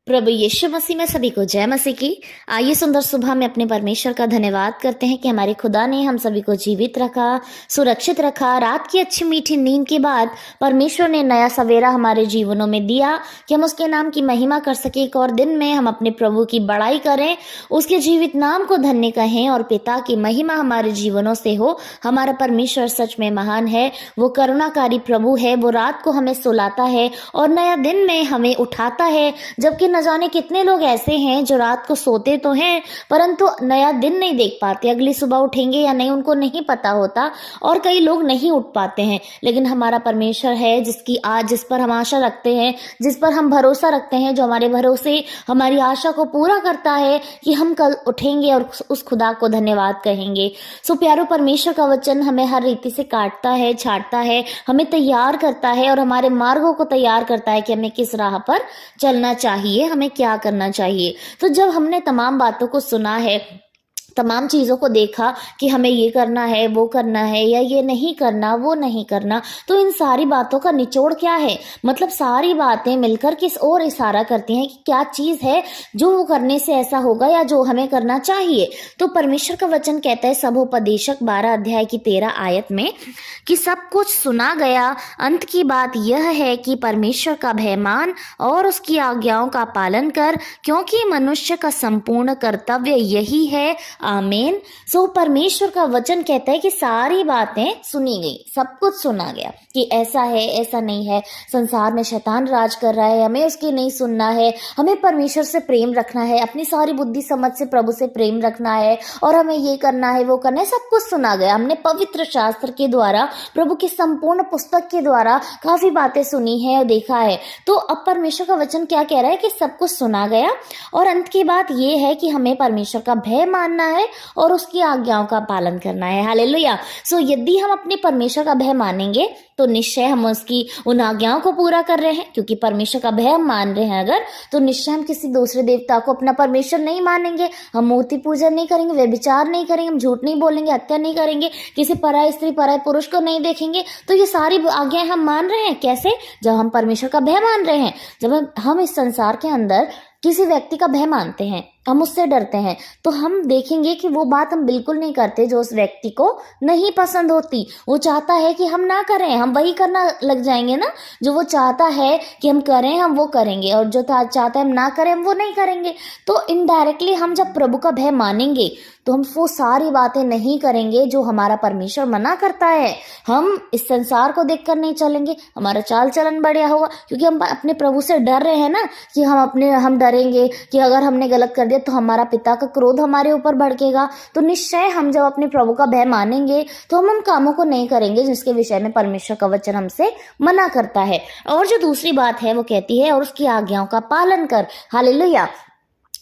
प्रभु यीशु मसीह में सभी को जय मसीह की। आइए सुंदर सुबह में अपने परमेश्वर का धन्यवाद करते हैं कि हमारे खुदा ने हम सभी को जीवित रखा, सुरक्षित रखा। रात की अच्छी मीठी नींद के बाद परमेश्वर ने नया सवेरा हमारे जीवनों में दिया कि हम उसके नाम की महिमा कर सके। एक और दिन में हम अपने प्रभु की बड़ाई करें, उसके जीवित नाम को धन्य कहें और पिता की महिमा हमारे जीवनों से हो। हमारा परमेश्वर सच में महान है, वो करुणाकारी प्रभु है। वो रात को हमें सुलाता है और नया दिन में हमें उठाता है। जबकि न जाने कितने लोग ऐसे हैं जो रात को सोते तो हैं परंतु नया दिन नहीं देख पाते, अगली सुबह उठेंगे या नहीं उनको नहीं पता होता, और कई लोग नहीं उठ पाते हैं। लेकिन हमारा परमेश्वर है जिस पर हम आशा रखते हैं, जिस पर हम भरोसा रखते हैं, जो हमारे भरोसे हमारी आशा को पूरा करता है कि हम कल उठेंगे और उस खुदा को धन्यवाद कहेंगे। सो प्यारो, परमेश्वर का वचन हमें हर रीति से काटता है, छाटता है, हमें तैयार करता है और हमारे मार्गों को तैयार करता है कि हमें किस राह पर चलना चाहिए, हमें क्या करना चाहिए। तो जब हमने तमाम बातों को सुना है, तमाम चीज़ों को देखा कि हमें ये करना है, वो करना है, या ये नहीं करना, वो नहीं करना, तो इन सारी बातों का निचोड़ क्या है? मतलब सारी बातें मिलकर किस ओर इशारा करती हैं कि क्या चीज़ है जो वो करने से ऐसा होगा या जो हमें करना चाहिए। तो परमेश्वर का वचन कहता है सबोपदेशक 12 अध्याय की 13 आयत में कि सब कुछ सुना गया, अंत की बात यह है कि परमेश्वर का भय मान और उसकी आज्ञाओं का पालन कर, क्योंकि मनुष्य का संपूर्ण कर्तव्य यही है। आमीन। सो परमेश्वर का वचन कहता है कि सारी बातें सुनी गई, सब कुछ सुना गया कि ऐसा है, ऐसा नहीं है, संसार में शैतान राज कर रहा है, हमें उसकी नहीं सुनना है, हमें परमेश्वर से प्रेम रखना है, अपनी सारी बुद्धि समझ से प्रभु से प्रेम रखना है, और हमें ये करना है, वो करना है। सब कुछ सुना गया। हमने पवित्र शास्त्र के द्वारा, प्रभु की संपूर्ण पुस्तक के द्वारा काफी बातें सुनी है और देखा है। तो अब परमेश्वर का वचन क्या कह रहा है कि सब कुछ सुना गया और अंत की बात ये है कि हमें परमेश्वर का भय मानना है और उसकी आज्ञाओं का पालन करना है। हालेलुया। सो यदि हम अपने परमेश्वर का भय मानेंगे तो निश्चय हम उसकी उन आज्ञाओं को पूरा कर रहे हैं, क्योंकि परमेश्वर का भय हम मान रहे हैं अगर, तो निश्चय हम किसी दूसरे देवता को अपना परमेश्वर नहीं मानेंगे, हम मूर्ति पूजा नहीं करेंगे, व्यभिचार नहीं करेंगे, हम झूठ नहीं बोलेंगे, हत्या नहीं करेंगे, किसी पराई स्त्री पराई पुरुष को नहीं देखेंगे। तो ये सारी आज्ञाएं हम मान रहे हैं। कैसे? जब हम परमेश्वर का भय मान रहे हैं। जब हम इस संसार के अंदर किसी व्यक्ति का भय मानते हैं, हम उससे डरते हैं, तो हम देखेंगे कि वो बात हम बिल्कुल नहीं करते जो उस व्यक्ति को नहीं पसंद होती। वो चाहता है कि हम ना करें, हम वही करना लग जाएंगे ना। जो वो चाहता है कि हम करें, हम वो करेंगे, और जो चाहता है हम ना करें, हम वो नहीं करेंगे। तो इनडायरेक्टली हम जब प्रभु का भय मानेंगे तो हम वो सारी बातें नहीं करेंगे जो हमारा परमेश्वर मना करता है। हम इस संसार को देखकर नहीं चलेंगे, हमारा चाल चलन बढ़िया होगा, क्योंकि हम अपने प्रभु से डर रहे हैं ना कि हम डरेंगे कि अगर हमने गलत कर दिया तो हमारा पिता का क्रोध हमारे ऊपर भड़केगा। तो निश्चय हम जब अपने प्रभु का भय मानेंगे तो हम उन कामों को नहीं करेंगे जिसके विषय में परमेश्वर का वचन हमसे मना करता है। और जो दूसरी बात है वो कहती है और उसकी आज्ञाओं का पालन कर। हालेलुया।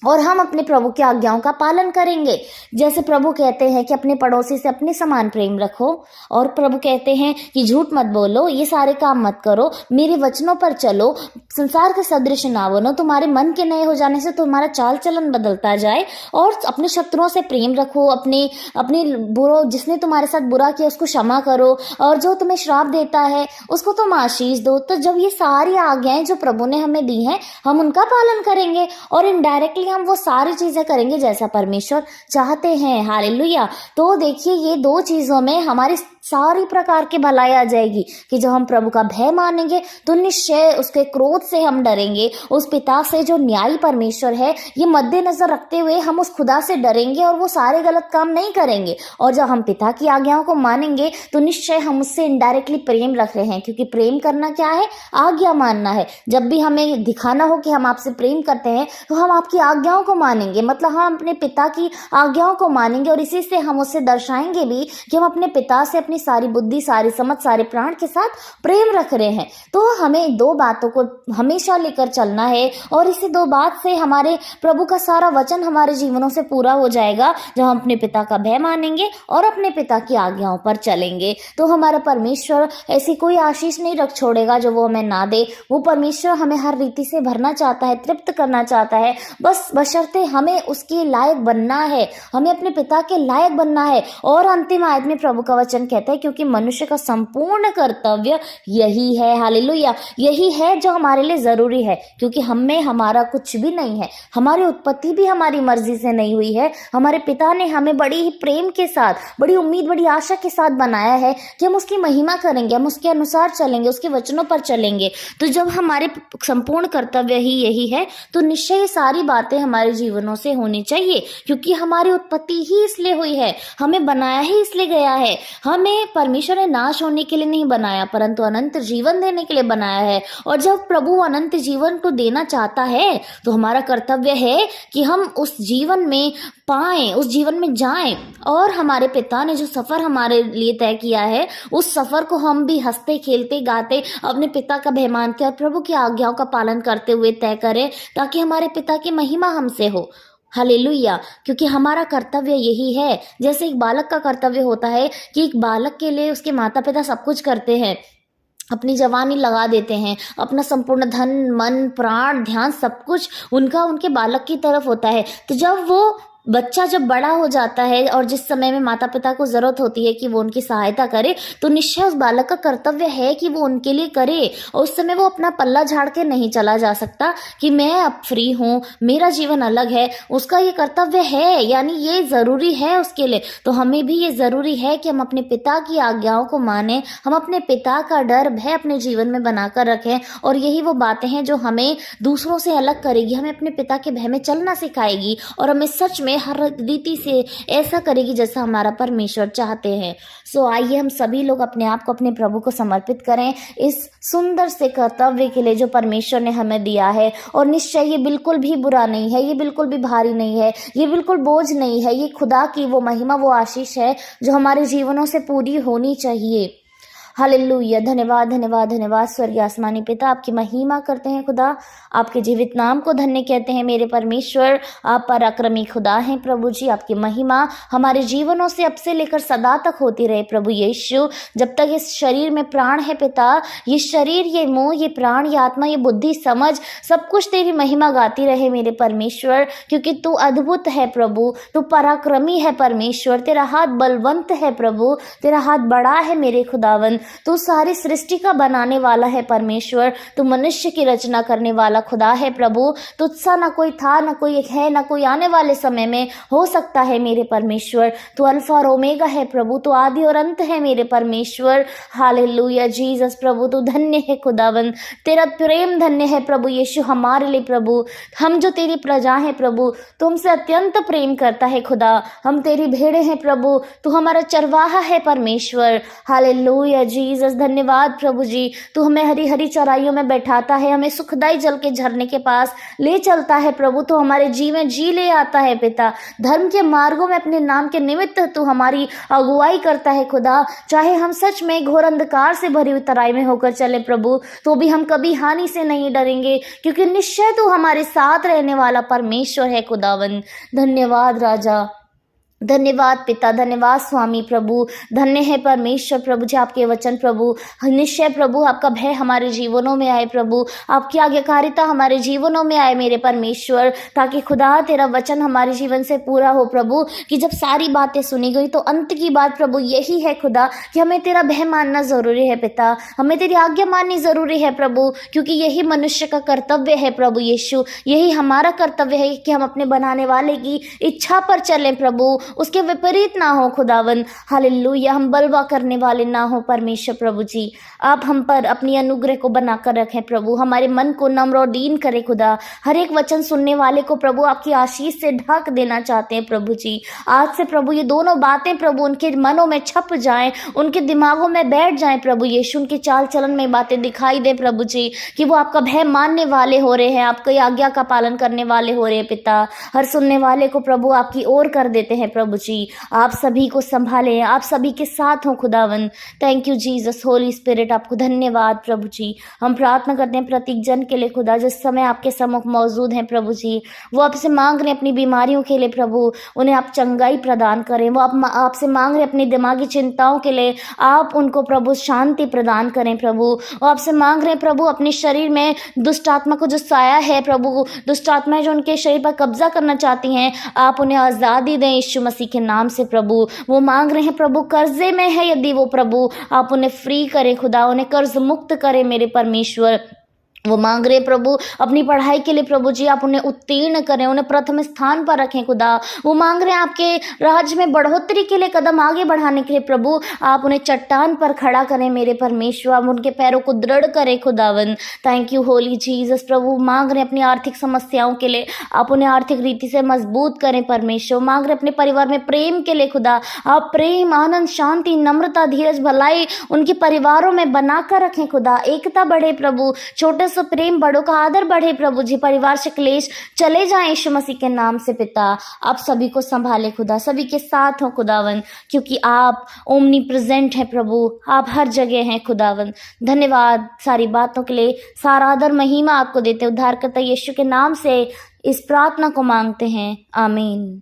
और हम अपने प्रभु की आज्ञाओं का पालन करेंगे। जैसे प्रभु कहते हैं कि अपने पड़ोसी से अपने समान प्रेम रखो, और प्रभु कहते हैं कि झूठ मत बोलो, ये सारे काम मत करो, मेरे वचनों पर चलो, संसार के सदृश ना बनो। तुम्हारे मन के नए हो जाने से तुम्हारा चाल चलन बदलता जाए, और अपने शत्रुओं से प्रेम रखो, अपने बुरो जिसने तुम्हारे साथ बुरा किया उसको क्षमा करो, और जो तुम्हें श्राप देता है उसको तुम आशीष दो। तो जब ये सारी आज्ञाएं जो प्रभु ने हमें दी हैं, हम उनका पालन करेंगे और इनडायरेक्टली हम वो सारी चीजें करेंगे जैसा परमेश्वर चाहते हैं। हालेलुया। तो देखिए, ये दो चीजों में हमारी सारी प्रकार की भलाई आ जाएगी कि जब हम प्रभु का भय मानेंगे तो निश्चय उसके क्रोध से हम डरेंगे। उस पिता से जो न्यायी परमेश्वर है, ये मद्देनजर रखते हुए हम उस खुदा से डरेंगे और वो सारे गलत काम नहीं करेंगे। और जब हम पिता की आज्ञाओं को मानेंगे तो निश्चय हम उससे इनडायरेक्टली प्रेम रख रहे हैं, क्योंकि प्रेम करना क्या है? आज्ञा मानना है। जब भी हमें दिखाना हो कि हम आपसे प्रेम करते हैं तो हम आपकी आज्ञाओं को मानेंगे, मतलब हम अपने पिता की आज्ञाओं को मानेंगे, और इसी से हम उससे दर्शाएंगे भी कि हम अपने पिता से अपनी सारी बुद्धि, सारी समझ, सारे प्राण के साथ प्रेम रख रहे हैं। तो हमें दो बातों को हमेशा लेकर चलना है, और इसी दो बात से हमारे प्रभु का सारा वचन हमारे जीवनों से पूरा हो जाएगा जब हम अपने पिता का भय मानेंगे और अपने पिता की आज्ञाओं पर चलेंगे। तो हमारा परमेश्वर ऐसी कोई आशीष नहीं रख छोड़ेगा जो वो हमें ना दे। वो परमेश्वर हमें हर रीति से भरना चाहता है, तृप्त करना चाहता है, बस बशर्ते हमें उसके लायक बनना है, हमें अपने पिता के लायक बनना है। और अंतिम आयत में प्रभु का वचन कहता कहता है, क्योंकि मनुष्य का संपूर्ण कर्तव्य यही है। हालेलुया, यही है जो हमारे लिए ज़रूरी है, क्योंकि हम में हमारा कुछ भी नहीं है, हमारी उत्पत्ति भी हमारी मर्जी से नहीं हुई है। हमारे पिता ने हमें बड़ी ही प्रेम के साथ, बड़ी उम्मीद, बड़ी आशा के साथ बनाया है कि हम उसकी महिमा करेंगे, हम उसके अनुसार चलेंगे, उसके वचनों पर चलेंगे। तो जब हमारे संपूर्ण कर्तव्य ही यही है, तो निश्चय ये सारी बातें हमारे जीवनों से होनी चाहिए, क्योंकि हमारी उत्पत्ति ही इसलिए हुई है, हमें बनाया ही इसलिए गया है। हमें परमेश्वर ने नाश होने के लिए नहीं बनाया, परंतु अनंत जीवन देने के लिए बनाया है। और जब प्रभु अनंत जीवन को देना चाहता है, तो हमारा कर्तव्य है कि हम उस जीवन में पाएं, उस जीवन में जाएं, और हमारे पिता ने जो सफ़र हमारे लिए तय किया है, उस सफ़र को हम भी हंसते खेलते गाते अपने पिता का भय मान के और प्रभु की आज्ञाओं का पालन करते हुए तय करें, ताकि हमारे पिता की महिमा हमसे हो। हालेलुया, क्योंकि हमारा कर्तव्य यही है। जैसे एक बालक का कर्तव्य होता है कि एक बालक के लिए उसके माता पिता सब कुछ करते हैं, अपनी जवानी लगा देते हैं, अपना संपूर्ण धन, मन, प्राण, ध्यान सब कुछ उनका उनके बालक की तरफ होता है। तो जब वो बच्चा जब बड़ा हो जाता है और जिस समय में माता पिता को ज़रूरत होती है कि वो उनकी सहायता करे, तो निश्चय उस बालक का कर्तव्य है कि वो उनके लिए करे। और उस समय वो अपना पल्ला झाड़ के नहीं चला जा सकता कि मैं अब फ्री हूँ, मेरा जीवन अलग है। उसका ये कर्तव्य है, यानी ये ज़रूरी है उसके लिए। तो हमें भी ये ज़रूरी है कि हम अपने पिता की आज्ञाओं को मानें, हम अपने पिता का डर, भय अपने जीवन में बनाकर रखें। और यही वो बातें हैं जो हमें दूसरों से अलग करेगी, हमें अपने पिता के भय में चलना सिखाएगी और हमें सच में हर रीति से ऐसा करेगी जैसा हमारा परमेश्वर चाहते हैं। सो आइए हम सभी लोग अपने आप को अपने प्रभु को समर्पित करें इस सुंदर से कर्तव्य के लिए जो परमेश्वर ने हमें दिया है। और निश्चय ये बिल्कुल भी बुरा नहीं है, ये बिल्कुल भी भारी नहीं है, ये बिल्कुल बोझ नहीं है। ये खुदा की वो महिमा, वो आशीष है जो हमारे जीवनों से पूरी होनी चाहिए। हालेलुया, धन्यवाद धन्यवाद धन्यवाद स्वर्गीय आसमानी पिता, आपकी महिमा करते हैं खुदा, आपके जीवित नाम को धन्य कहते हैं मेरे परमेश्वर। आप पराक्रमी खुदा हैं प्रभु जी, आपकी महिमा हमारे जीवनों से अब से लेकर सदा तक होती रहे प्रभु यीशु। जब तक इस शरीर में प्राण है पिता, ये शरीर, ये मोह, ये प्राण, ये आत्मा, ये बुद्धि, समझ, सब कुछ तेरी महिमा गाती रहे मेरे परमेश्वर, क्योंकि तू अद्भुत है प्रभु, तू पराक्रमी है परमेश्वर, तेरा हाथ बलवंत है प्रभु, तेरा हाथ बड़ा है मेरे खुदावन। तू सारी सृष्टि का बनाने वाला है परमेश्वर, तू मनुष्य की रचना करने वाला खुदा है प्रभु। तुझसा ना कोई था, ना कोई है, ना कोई आने वाले समय में हो सकता है मेरे परमेश्वर। तू अल्फा और ओमेगा है प्रभु, तू आदि और अंत है मेरे परमेश्वर। हालेलुया जीसस प्रभु, तू धन्य है खुदावन, तेरा प्रेम धन्य है प्रभु यीशु हमारे लिए प्रभु। हम जो तेरी प्रजा हैं प्रभु, तू हमसे अत्यंत प्रेम करता है खुदा, हम तेरी भेड़े हैं प्रभु, तू हमारा चरवाहा है परमेश्वर। हालेलुया जीसस, धन्यवाद प्रभु जी, तू हमें हरी हरी चराइयों में बैठाता है, हमें सुखदाई जल के झरने के पास ले चलता है प्रभु, तू हमारे जीवन जी ले आता है पिता। धर्म के मार्गों में अपने नाम के निमित्त तू हमारी अगुवाई करता है खुदा। चाहे हम सच में घोर अंधकार से भरी हुई तराई में होकर चले प्रभु, तो भी हम कभी हानि से नहीं डरेंगे, क्योंकि निश्चय तू हमारे साथ रहने वाला परमेश्वर है खुदावन। धन्यवाद राजा, धन्यवाद पिता, धन्यवाद स्वामी प्रभु, धन्य है परमेश्वर प्रभु जी आपके वचन प्रभु। निश्चय प्रभु आपका भय हमारे जीवनों में आए प्रभु, आपकी आज्ञाकारिता हमारे जीवनों में आए मेरे परमेश्वर, ताकि खुदा तेरा वचन हमारे जीवन से पूरा हो प्रभु। कि जब सारी बातें सुनी गई तो अंत की बात प्रभु यही है खुदा कि हमें तेरा भय मानना ज़रूरी है पिता, हमें तेरी आज्ञा माननी ज़रूरी है प्रभु, क्योंकि यही मनुष्य का कर्तव्य है प्रभु यीशु। यही हमारा कर्तव्य है कि हम अपने बनाने वाले की इच्छा पर चलें प्रभु, उसके विपरीत ना हो खुदावन। हालेलुया, हम बलवा करने वाले ना हो परमेश्वर प्रभु जी। आप हम पर अपनी अनुग्रह को बनाकर रखें प्रभु, हमारे मन को नम्र और दीन करें खुदा। हर एक वचन सुनने वाले को प्रभु आपकी आशीष से ढक देना चाहते हैं प्रभु जी। आज से प्रभु ये दोनों बातें प्रभु उनके मनों में छप जाएं, उनके दिमागों में बैठ जाएं प्रभु यीशु। उनके चाल चलन में बातें दिखाई दे प्रभु जी, कि वो आपका भय मानने वाले हो रहे हैं, आपकी आज्ञा का पालन करने वाले हो रहे हैं पिता। हर सुनने वाले को प्रभु आपकी ओर कर देते हैं प्रभु जी। आप सभी को संभालें, आप सभी के साथ हो खुदावन। Thank you Jesus, Holi spirit, आपको धन्यवाद प्रभु जी। हम प्रार्थना करते हैं प्रत्येक जन के लिए खुदा, जिस समय आपके सम्मुख मौजूद हैं प्रभु जी। वो आपसे मांग रहे हैं अपनी बीमारियों के लिए प्रभु, उन्हें आप चंगाई प्रदान करें। वो आपसे मांग रहे हैं अपनी दिमागी चिंताओं के लिए, आप उनको प्रभु शांति प्रदान करें प्रभु। वो आपसे मांग रहे हैं प्रभु अपने शरीर में दुष्ट आत्मा को जो साया है प्रभु, दुष्ट आत्माएं जो उनके शरीर पर कब्जा करना चाहती हैं, आप उन्हें आज़ादी दें यीशु मसीह के नाम से प्रभु। वो मांग रहे हैं प्रभु, कर्जे में है यदि वो प्रभु, आप उन्हें फ्री करें खुदा, उन्हें कर्ज मुक्त करें मेरे परमेश्वर। वो मांग रहे प्रभु अपनी पढ़ाई के लिए प्रभु जी, आप उन्हें उत्तीर्ण करें, उन्हें प्रथम स्थान पर रखें खुदा। वो मांग रहे हैं आपके राज्य में बढ़ोतरी के लिए, कदम आगे बढ़ाने के लिए प्रभु, आप उन्हें चट्टान पर खड़ा करें मेरे परमेश्वर, आप उनके पैरों को दृढ़ करें खुदावन। Thank you holy Jesus. प्रभु मांग रहे हैं अपनी आर्थिक समस्याओं के लिए, आप उन्हें आर्थिक रीति से मजबूत करें परमेश्वर। मांग रहे अपने परिवार में प्रेम के लिए खुदा, आप प्रेम, आनंद, शांति, नम्रता, धीरज, भलाई उनके परिवारों में बनाकर रखें खुदा। एकता बढ़े प्रभु, छोटे से प्रेम, बड़ों का आदर बढ़े प्रभु जी। परिवार से क्लेश चले जाएं यीशु मसीह के नाम से पिता। आप सभी को संभाले खुदा, सभी के साथ हो खुदावन, क्योंकि आप ओमनी प्रेजेंट हैं प्रभु, आप हर जगह हैं खुदावन। धन्यवाद सारी बातों के लिए, सारा आदर महिमा आपको देते उद्धारकर्ता यीशु के नाम से इस प्रार्थना को मांगते हैं, आमीन।